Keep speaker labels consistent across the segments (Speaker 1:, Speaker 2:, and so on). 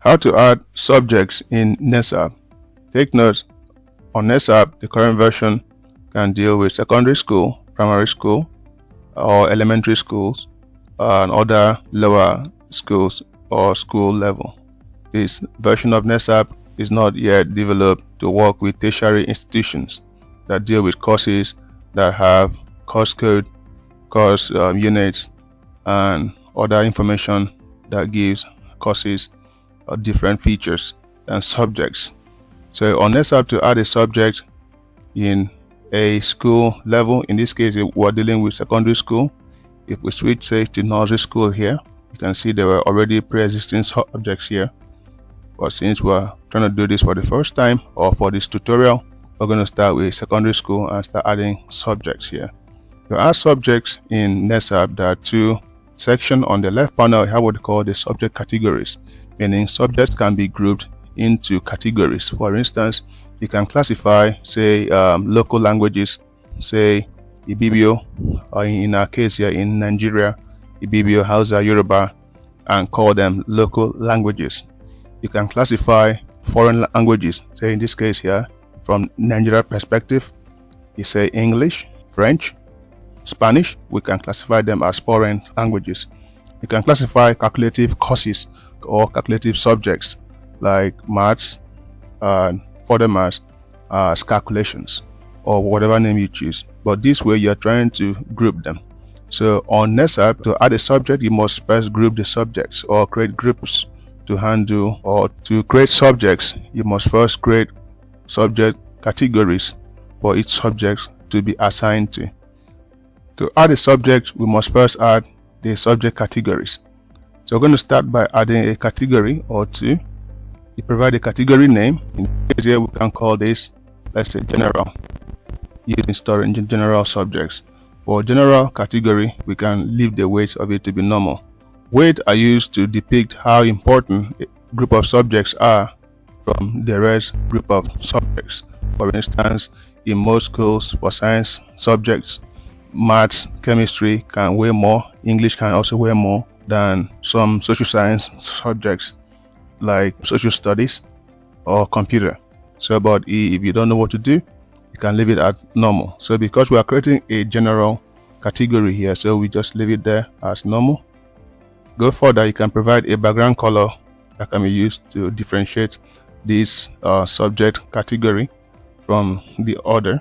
Speaker 1: How to add subjects in NESAP. Take note, on NESAP, the current version can deal with secondary school, primary school, or elementary schools, and other lower schools or school level. This version of NESAP is not yet developed to work with tertiary institutions that deal with courses that have course code, course units, and other information that gives courses different features and subjects. So on NESAP, to add a subject in a school level, in this case we're dealing with secondary school. If we switch, say, to nursery school here, you can see there were already pre-existing subjects here. But since we're trying to do this for the first time or for this tutorial, we're going to start with secondary school and start adding subjects here. To add subjects in NESAP, there are two sections. On the left panel, we have what we call the subject categories, meaning subjects can be grouped into categories. For instance, you can classify, say, local languages, say Ibibio, or in our case here in Nigeria, Ibibio, Hausa, Yoruba, and call them local languages. You can classify foreign languages, say in this case here, from Nigeria perspective, you say English, French, Spanish. We can classify them as foreign languages. You can classify calculative courses or calculative subjects like maths and further maths as calculations or whatever name you choose. But this way you're trying to group them. So on NESAP, to add a subject, you must first group the subjects or create groups to handle, or to create subjects, you must first create subject categories for each subject to be assigned to. To add a subject, we must first add the subject categories. So we're going to start by adding a category or two. You provide a category name. In this case here, we can call this, let's say, general, using storing general subjects. For general category, we can leave the weight of it to be normal. Weight are used to depict how important a group of subjects are from the rest group of subjects. For instance, in most schools for science subjects, maths, chemistry can weigh more, English can also weigh more than some social science subjects like social studies or computer. So but if you don't know what to do, you can leave it at normal. So because we are creating a general category here, so we just leave it there as normal. Go further, you can provide a background color that can be used to differentiate this subject category from the other.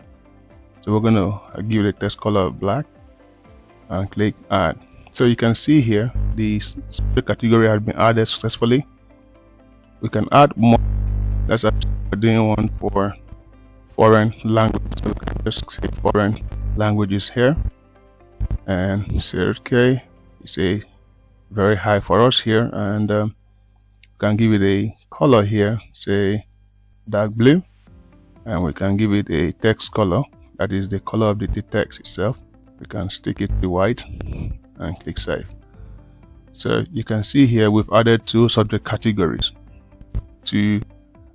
Speaker 1: So we're going to give it a text color of black and click add. So you can see here the subject category has been added successfully. We can add more. Let's actually doing one for foreign language. So we can just say foreign languages here and say okay. You say very high for us here, and can give it a color here, say dark blue, and we can give it a text color that is the color of the text itself. We can stick it to white and click save. So you can see here we've added two subject categories. To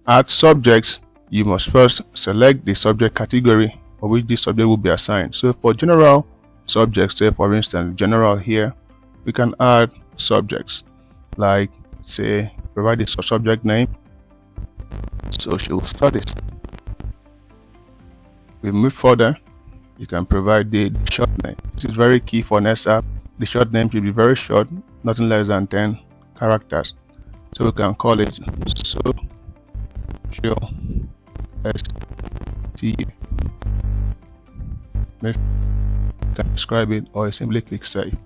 Speaker 1: add subjects, you must first select the subject category for which this subject will be assigned. So for general subjects, say for instance general here, we can add subjects like, say, provide a subject name, social studies. We move further, you can provide the short name. This is very key for NESAP. The short name should be very short, nothing less than 10 characters. So we can call it social STU. You can describe it or simply click save.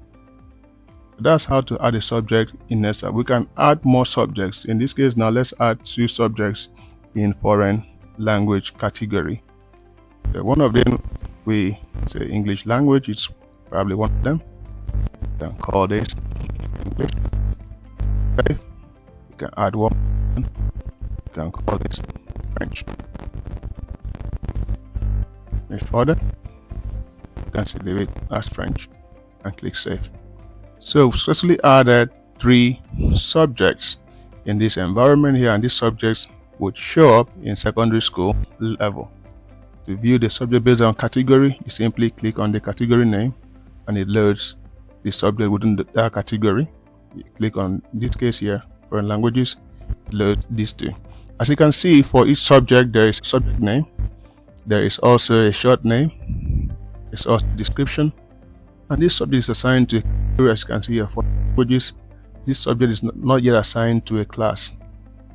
Speaker 1: That's how to add a subject in NESAP. We can add more subjects. In this case now, let's add two subjects in foreign language category. So one of them, we say English language, it's probably one of them. You can call this English. Okay. You can add one. You can call this French. Move further. You can see leave it as French and click save. So we've successfully added three subjects in this environment here, and these subjects would show up in secondary school level. To view the subject based on category, you simply click on the category name and it loads the subject within that category. You click on this case here, foreign languages, load these two. As you can see, for each subject there is a subject name, there is also a short name, there's also a description, and this subject is assigned to a category. As you can see here, for languages, this subject is not yet assigned to a class.